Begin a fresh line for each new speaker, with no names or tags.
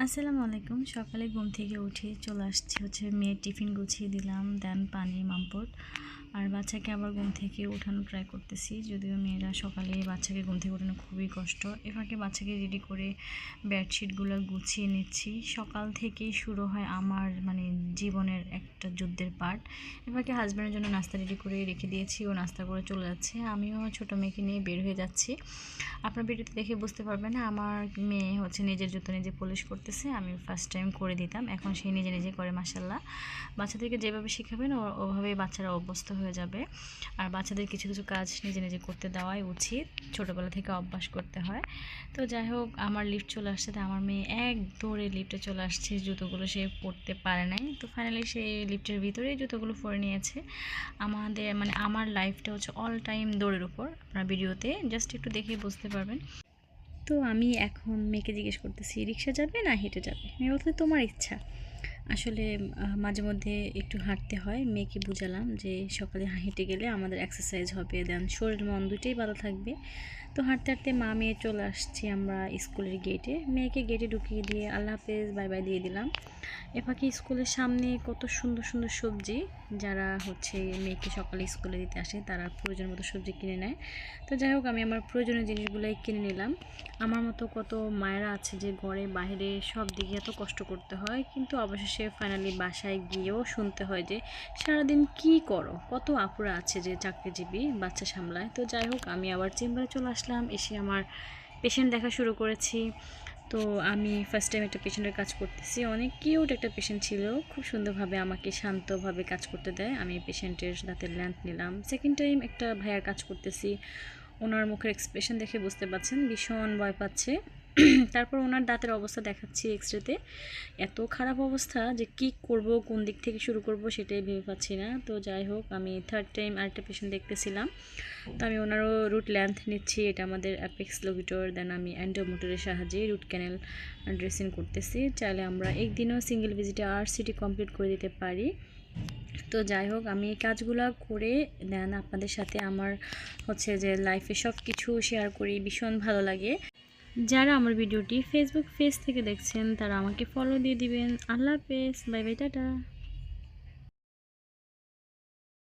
আসসালামু আলাইকুম। সকালে ঘুম থেকে উঠে চলে আসছি মেয়ের টিফিন গুছিয়ে দিলাম, দেন পানি, মামপট আর বাচ্চাকে আবার ঘুম থেকে উঠানো ট্রাই করতেছি। যদিও মেয়েরা সকালে বাচ্চাকে ঘুম থেকে উঠানো খুবই কষ্ট। এ ফাঁকে বাচ্চাকে রেডি করে বেডশিটগুলো গুছিয়ে নিচ্ছি। সকাল থেকেই শুরু হয় আমার জীবনের একটা যুদ্ধের পার্ট। এ ফাঁকে হাজব্যান্ডের জন্য নাস্তা রেডি করে রেখে দিয়েছি, ও নাস্তা করে চলে যাচ্ছে। আমিও ছোটো মেয়েকে নিয়ে বের হয়ে যাচ্ছি। আপনার ভিডিওতে দেখে বুঝতে পারবেন আমার মেয়ে নিজের জুতো নিজে পলিশ করতেছে। আমি ফার্স্ট টাইম করে দিতাম, এখন সে নিজে নিজে করে। মাশাআল্লাহ, বাচ্চাদেরকে যেভাবে শেখাবেন ওভাবেই বাচ্চারা অভ্যস্ত হয়ে যাবে। আর বাচ্চাদের কিছু কিছু কাজ নিজে নিজে করতে দেওয়াই উচিত, ছোটোবেলা থেকে অভ্যাস করতে হয়। তো যাই হোক, আমার লিফট চলে আসছে, তো আমার মেয়ে এক দৌড়ে লিফটে চলে আসছে। জুতোগুলো সে পরতে পারে নাই, তো ফাইনালি সে লিফটের ভিতরেই জুতোগুলো পরে নিয়েছে। আমার লাইফটা অল টাইম দৌড়ের উপর। আপনার ভিডিওতে জাস্ট একটু দেখেই বুঝতে পারবেন। তো আমি এখন মেয়েকে জিজ্ঞেস করতেছি, রিক্সা যাবে না হেঁটে যাবে? মেয়ে বলতে তোমার ইচ্ছা। আসলে মাঝে মধ্যে একটু হাঁটতে হয়। মেয়েকে বুঝালাম যে সকালে হেঁটে গেলে আমাদের এক্সারসাইজ হবে, দেন শরীর মন দুটোই ভালো থাকবে। তো হাঁটতে হাঁটতে মা মেয়ে চলে আসছি আমরা স্কুলের গেটে। মেয়েকে গেটে ঢুকিয়ে দিয়ে আল্লাহ হাফেজ বাই বাই দিয়ে দিলাম। এ ফাঁকে স্কুলের সামনে কত সুন্দর সুন্দর সবজি, যারা মেয়েকে সকালে স্কুলে দিতে আসে তারা প্রয়োজন মতো সবজি কিনে নেয়। তো যাই হোক, আমি আমার প্রয়োজনীয় জিনিসগুলোই কিনে নিলাম। আমার মতো কত মায়েরা আছে যে ঘরে বাইরে সব দিকে এত কষ্ট করতে হয়, কিন্তু অবশেষে ফাইনালি বাসায় গিয়েও শুনতে হয় যে সারাদিন কি করো। কত আপুরা আছে যে চাকরিজীবী, বাচ্চা সামলায়। তো যাই হোক, আমি আবার চেম্বারে চলে আসলাম, এসে আমার পেশেন্ট দেখা শুরু করেছি। তো আমি ফার্স্ট টাইম একটা পেশেন্টের কাজ করতেছি। অনেক কিউট একটা পেশেন্ট ছিল, খুব সুন্দরভাবে আমাকে শান্তভাবে কাজ করতে দেয়। আমি পেশেন্টের দাঁতের লেন্থ নিলাম। সেকেন্ড টাইম একটা ভাইয়ার কাজ করতেছি। ওনার মুখের এক্সপ্রেশন দেখে বুঝতে পারছেন ভীষণ ভয় পাচ্ছে। তারপর ওনার দাঁতের অবস্থা দেখাচ্ছি এক্সরেতে। এত খারাপ অবস্থা যে কি করব, কোন দিক থেকে শুরু করব সেটাই ভেবে পাচ্ছি না। তো যাই হোক, আমি থার্ড টাইম আরেকটা পেশেন্ট দেখতেছিলাম। তো আমি ওনারও রুট লেন্থ নিচ্ছি। এটা আমাদের অ্যাপেক্স লোভিটর। দেন আমি অ্যান্ডোমোটরের সাহায্যে রুট ক্যানেল ড্রেসিং করতেছি। চাইলে আমরা একদিনও সিঙ্গেল ভিজিটে RCT কমপ্লিট করে দিতে পারি। তো যাই হোক, আমি এই কাজগুলো করে দেন আপনাদের সাথে আমার যে লাইফে সব কিছু শেয়ার করি, ভীষণ ভালো লাগে। যারা আমার ভিডিওটি ফেসবুক পেজ থেকে দেখছেন তারা আমাকে ফলো দিয়ে দিবেন। আল্লাহ হাফেজ, বাই বাই, টাটা।